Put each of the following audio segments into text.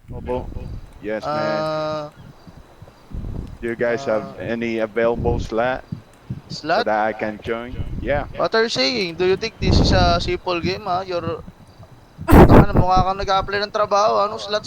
Mobile. Yes, man. Uh, Do you guys have uh, any available slot so slot? that I can join? Yeah. What are you saying? Do you think this is a simple game, ha? Tanga na, mukha kang nag-a-apply ng trabaho. Anong slot?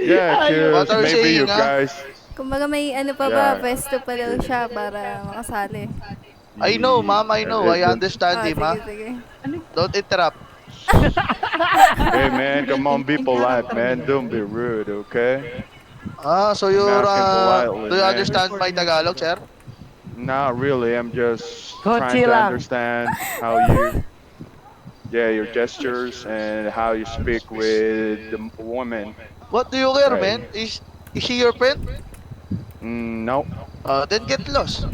Yeah, Ayos. What cause are you maybe saying, you ha? guys. Kumbaga may ano pa ba, Yeah. pwesto pa daw siya para makasali. I know, ma'am, I know. I Don't. understand him, Sige, ha? sige. Don't interrupt. Hey, man, come on, be Yung polite, character man. niya. Don't be rude, okay? So I'm you're, asking politely, do you man. understand my Tagalog, sir? Not really. I'm just trying Konchi to lang. understand how you, yeah, your gestures and how you speak with the woman, What do you care, right? man? Is she your friend? No. Then get lost.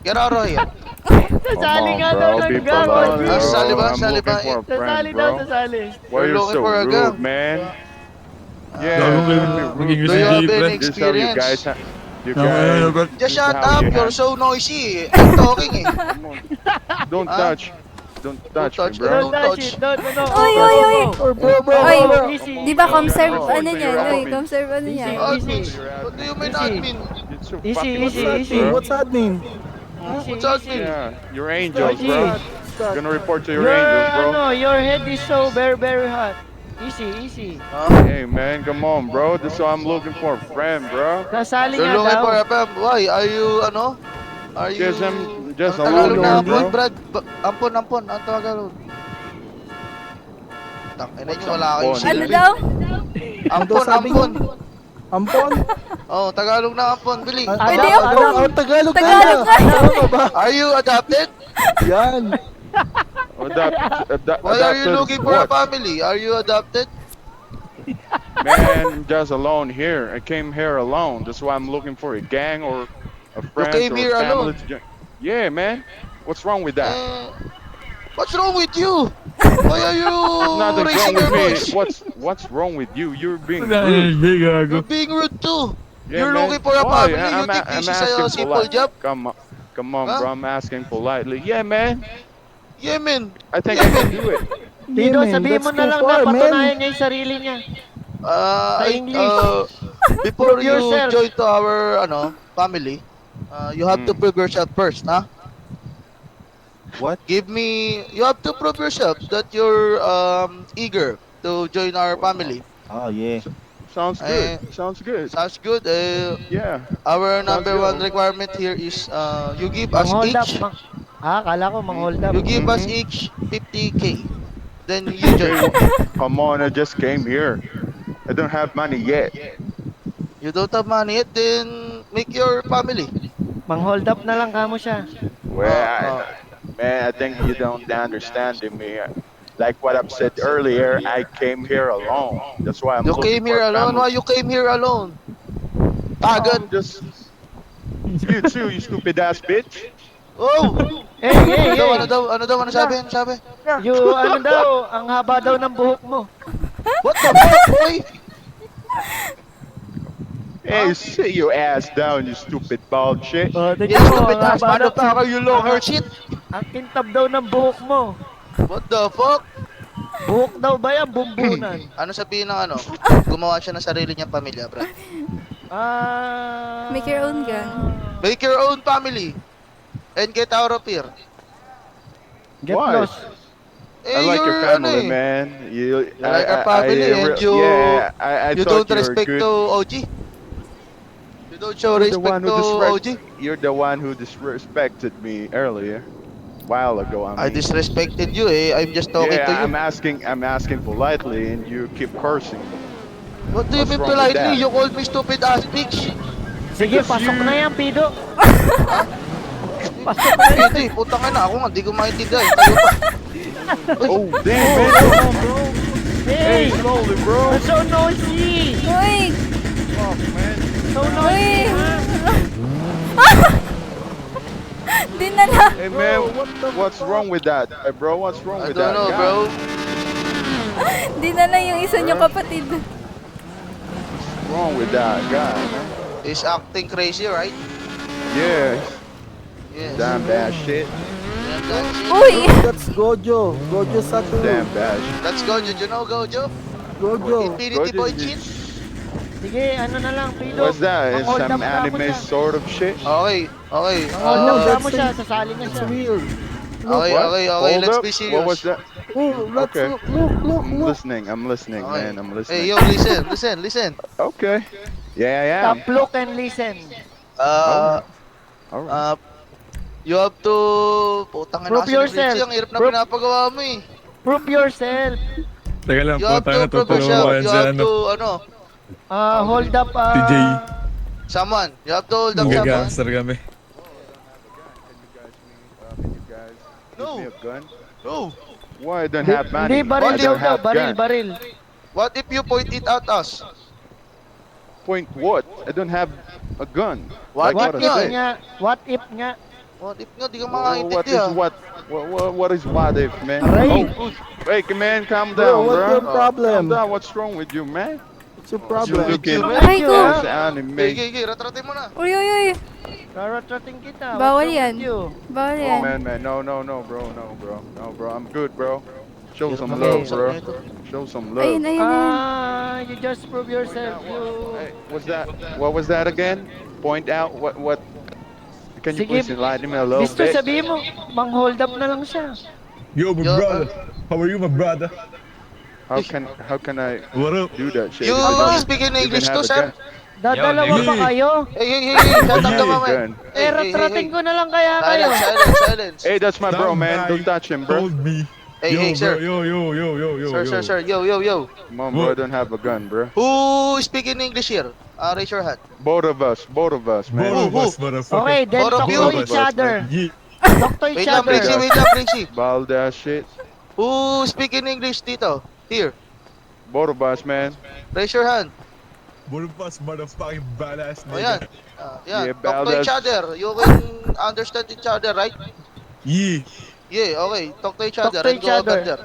Get out of here. Come Sasali on, nga daw bro. ng Be gang, polite, Oji. Sasali bro. ba? I'm Sali looking ba? for a friend, Sasali daw, bro. sasali. Why You're you're looking so for a rude, gang. man? Yeah, Gago kayo don't be rude, maging Do you man. have USD, pre. any This is how you guys, experience? you Ano guys, ba? Just this is shut how up. you You're have. so noisy. I'm talking, eh. Come on, don't Ah, touch, don't don't touch me, touch. bro. Don't touch it. Don't, no, no. Uy, Oh, uy, oh, uy! oh. Bro. Uy, Easy, di ba easy. comserve, Insult ano to niyan? your Uy, admin. comserve ano Easy, niyan? Admin. easy. What do you mean, Easy. admin? You're so Easy, fucking easy, rude, easy. bro. What's admin? Huh? Easy, What's easy. admin? Yeah, you're angels, Oji, bro. Gonna report to your your, angels, bro. your head is so very, very hot. Easy, easy. Huh? Hey, man, come on, bro. This is why I'm looking for a friend, bro. Sasali You're nga looking daw. for a fam. Why? Are you, ano? Are you... Guess I'm just Ang You Tagalog alone here, na lonely? ampon, bro. Brad. Ampon. Ang Tagalog. Tangina What's nyo, wala kayong ampon? Ano silbi. daw? Ano daw sabi niyo? Ampon. Ampon? Oh, Tagalog na ampon. Bili. Pwede Adapt, ako. Oh, Tagalog ka Tagalog na. ka. Ano ka ba? Are you adopted? Yan. Why are you Adopted looking for a what? family? Are you adopted? Man, I'm just alone here. I came here alone. That's why I'm looking for a gang or a You friends came or a here family alone. to join. Yeah, man. What's wrong with that? Eh, what's wrong with you? Why are you Nothing's wrong raising with your me. voice? What's wrong with you? You're being Ano rude. hindi gago? You're being rude too. Yeah, You're man. looking for a Why? family. You think I'm this is a asking simple polite. job? Come on, Huh? bro. I'm asking politely. Yeah, man. Yemen. I think I can do it. Pido, man, sabihin that's mo na too lang na far, man. patunayan niya yung sarili niya. Sa I English. before Prove you yourself. join to our family, you have to Mm. prove yourself first, huh? What? You have to prove yourself that you're eager to join our family. Oh, yeah. Sounds good. Eh, Sounds good. sounds good. Yeah. Our Sounds number one good. requirement here is you give Mang us hold up. each Kala ko mang hold up. you give us Mhm. each 50K. Then you Okay, join. come on. I just came here. I don't have money yet. You don't have money yet, then make your family. Mang hold up na lang kamo siya. Well, Uh, man, I think you don't understand me. Like what I've said earlier, I came here alone. That's why I'm you looking came for here a alone. family. Why you came here alone? Agad. Just you too, you stupid ass bitch. Oh! Hey, hey, Ano hey. daw, ano sabi, ano sabi? You, ano daw, ang haba daw ng buhok mo. What the fuck, boy? Hey, sit your ass down, you stupid bald shit. Tingnan Yes, mo, stupid ang ass haba daw. motherfucker, you long hair shit. Ang kintab daw ng buhok mo. What the fuck? Buhok daw ba yan? Bumbunan. Ano sabihin ng ano? Gumawa siya ng sarili niyang pamilya, bro. Make your own gun. Make your own family. And get out of here. Get Why? lost. I like your you're, family, eh, man. You like our family and yeah, I you thought don't you were respect good. to OG. You don't show You're the one respect who to OG. You're the one who disrespected me earlier, while ago. I disrespected you, eh. I'm just talking to Yeah, you. I'm asking politely, and you keep cursing me. What do you What's mean wrong with politely? that? You called me stupid ass bitch. Sige, Because pasok you- na yan, Pido. Hindi, putang ina ako nga, di ko maintindihan. Tayo pa. Oh damn, man! Come on, bro. Hey, Hey, slowly, bro. that's so noisy. Uy! Fuck, man. So Uy! noisy, ha? Dinala! Hey, man. What's wrong with that, bro? What's wrong I with don't that, know, guy? bro. Dinala yung isa niyong kapatid. What's wrong with that guy, man? He's acting crazy, right? Yeah, Yes. damn bad shit. Yeah, that's it. Uy! That's Gojo. Gojo Satoru. Damn bad shit. Let's go, Jojo. No, go, Joe. Gojo. Infinity Gojo, Boy you- Chin? Sige, ano na lang, Pido. What's that? It's Mang-hold some up ka mo anime siya. sort of shit? Okay, okay. Mang-hold up ka that's mo siya, sasali na It's siya. weird. Okay, What? okay, Hold let's up. be serious. What was that? Oh, let's Okay. look. I'm listening, Okay. man, I'm Hey, listening. yo, listen. Okay. Yeah, I am. Stop, look, and listen. Alright. You have to... Putang ina Prove kasi ni yourself. Richie, ang hirap na Prove- pinapagawa mo eh. Prove yourself. Teka lang You po, have tayo to prove natutulungan ko yourself. yan You sa have ano. to, Hold up, TJ. someone. You have to hold up someone. Magagangster kami. Can you guys No. give me a gun? No. Why I don't have money? Hindi, baril Why I daw don't daw, have baril, gun? baril. What if you point it at us? Point what? I don't have a gun. What? Like What what if I said. nga? What if nga? What if nga, di ka What makaintindi is ah. what is what if, man? Aray. Oh, hey, man, calm Bro, down, what's bro. your problem? Calm down. What's wrong with you, man? What's your You problem? looking Thank Aray you, ko. ah. this anime. Okay, ratratin mo na. Uy, uy, uy. Karatrating kita. Bawal What's wrong yan. with you? Bawal Oh yan. man, no, bro. I'm good, bro. Show some Okay. love, bro. Show some love. Ayun, ayun, ayun. You just prove yourself. You... Hey, what's that? What was that again? Point out what? Can you Sige. please enlighten me a little Gusto bit? sabihin mo, mang-hold up na lang siya. Yo, my Yo, brother. How are you, my brother? How can I What up? do that shit? You if I don't speak in even English have to, a sir? gun? Dadalawa Yo, pa nigga. kayo? Hey, shut up ka Gun. mamaya. Eh, ratrating ko na lang kaya kayo. Silence. Hey, that's my bro, Some man. guy Don't touch him, bro. Told me. Hey, Yo, hey, bro, sir. Yo. Sir, yo. Come on, bro. I don't have a gun, bro. Who speak in English here? Raise your hand. Both of us, man. Both of us, motherfucker. Okay, then Both of talk you. to Both each of us, other. Yeah. Talk to each Wait lang, other. Richie. Bald ass shit. Who speak in English dito? Here. Both of us, man. Raise your hand. Both of us, motherfucking badass O yan. nigga. Yan. Yeah, Talk to each Baldas. other. You can understand each other, right? Yeah. Yeah, okay. Talk to each Talk other to and each go other. agad there.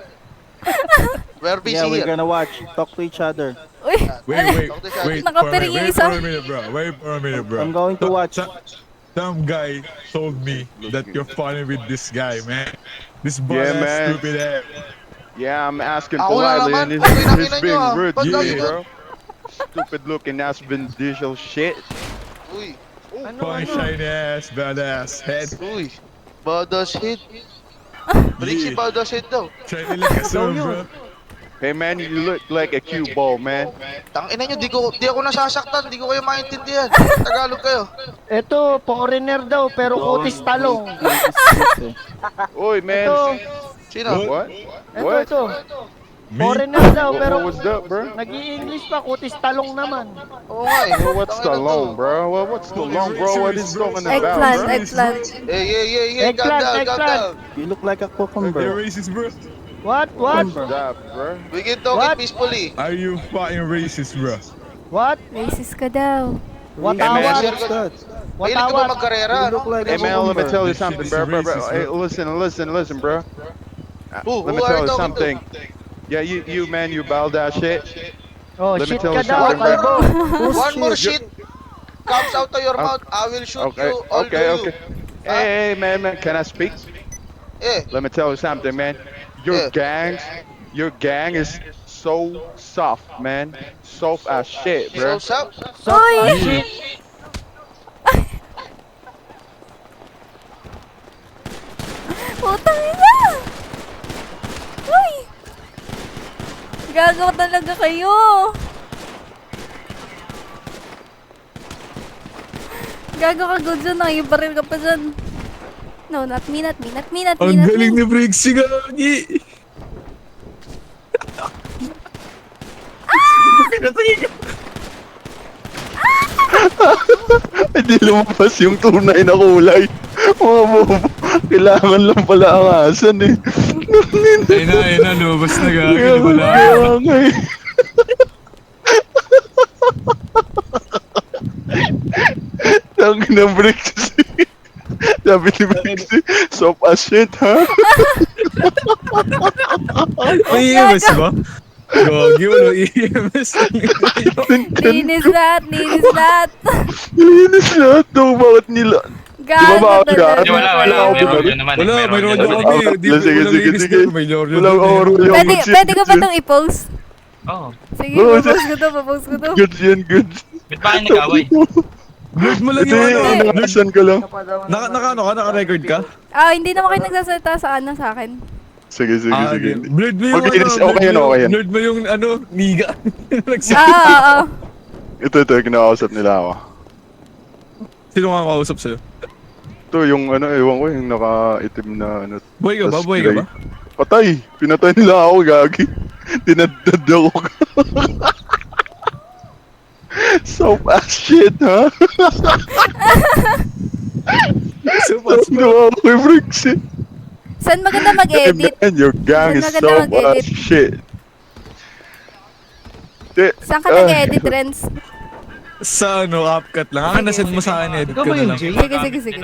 We're busy Yeah, we're here. gonna watch. Talk to each other. Uy. Wait Nakapiring yung isa. Wait for a minute, bro. I'm going to watch. Some guy told me that you're funny with this guy, man. This Yeah, badass man. stupid ass. Yeah, I'm asking Ako na politely, naman. and Okay na he's kinang being nyo, ah. rude Ba't to me, lagi bro. Stupid looking ass Vin Diesel shit. Uy. Ano, Fine, ano? shiny ass, badass head. Uy. Badass hit. Richie, badass hit daw. Shiny like a sun, you. bro. Hey, man, you look like a cue ball, man. Tangina nyo, di ako nasasaktan, di ko kayo maintindihan. Tagalog kayo. Ito, foreigner daw, pero kutis talong. Oi, man. Ito, Sino? What? ito, What? ito. Me? Foreigner daw, What pero was that, bro? nag-i-English pa, kutis talong naman. Oo nga eh. Well, what's the Tangina to. long, bro? Well, what's the long, bro? What is going about, Eggplant, bro? eggplant. Hey, calm Eggplant, down. eggplant. You look like a You're cucumber. racist, bro. What? What's that, bro? We can talk What? it peacefully. Are you fucking racist, bro? What? Racist ka daw. Watawat. What's that? Mahilig ka ba Watawat. magkarera, You no? look like Hey, a man, let me cucumber. tell you This shit something, is bro. racist, Hey, bro. listen, bro. Who Let me are tell you you talking something. to? Yeah, you man, you bald ass shit. Oh, Let me shit tell ka you daw, something, kalbo. One more shit comes out of your mouth, I will shoot Okay, you, all okay, do okay. you. Hey, man, can I speak? Eh, Let me tell you something, man. Your gang is so soft, man. Soft as shit, bro. so, So, Uy! shit. Putang ina! Uy! Gago talaga kayo! Gago ka good dyan, nakibaril ka pa dyan. No, not me. Ang galing ni Briggsy, gagi! Hindi lumabas yung tunay na kulay. Mga bobo. Kailangan lang pala angasan eh. Ayun na, lumabas na gagi. Kaya Wala. nga eh. Tangin ng Brixie. Sabi ni Brixie, soft as shit, ha? May EMS ba? Gagi, wala EMS. Linis lahat! Linis lahat daw. Bakit nila? Gago bawal talaga. ka? Wala, Wala, may rodyo naman. Wala, may rodyo naman. kami. Di, Sige, walang sige, inis sige. doon, may rodyo Walang doon eh. oral yung Pwede ba itong i-post? Oo. Sige, Oo, papost ko to, papost ko to. Good yan, good. Ba't ba kayo nag-away? Blurred mo lang Ito yung ano. yung Blurred. nakasan ko lang. Naka-record ka? Ah, hindi naman kayo nagsasalita sa ano sa akin. Sige, sige, Ah, sige. blurred mo yung Mag-inis, okay yan, okay yan. Blurred mo yung ano, niga. Oo. Ito, kinakausap nila ako. Sino nga kausap sa'yo? Ito, yung ano, ewan ko, yung naka-itim na ano. Buhay ka ba? tas Buhay ka gray. ba? Patay! Pinatay nila ako, gagi. Tinadad ako. Soap ass shit, ha? Super. Ano ako kay Briggs, eh. Saan maganda mag-edit? Man, your gang is Maganda soap mag-edit. ass shit. Saan ka nag-edit, Renz? Sa ano, upcut lang. Akin na send mo sa akin, edit Ikaw ko ba na yun, lang. Jay? Sige, sige, sige.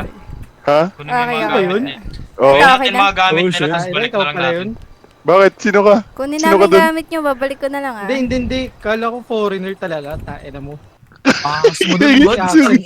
Ha? Kunin mo yung Okay, mga okay. gamit niya. Oo. Ito, Kunin okay natin na? mga gamit Oh, nila, shit. tapos Ah, balik ikaw na lang pala natin. yun. Bakit? Sino ka? Kunin Sino ka namin dun? gamit nyo, babalik ko na lang ah. Hindi. Kala ko foreigner talaga. Tain na mo. Ah, mo dun, Si bud. Axel.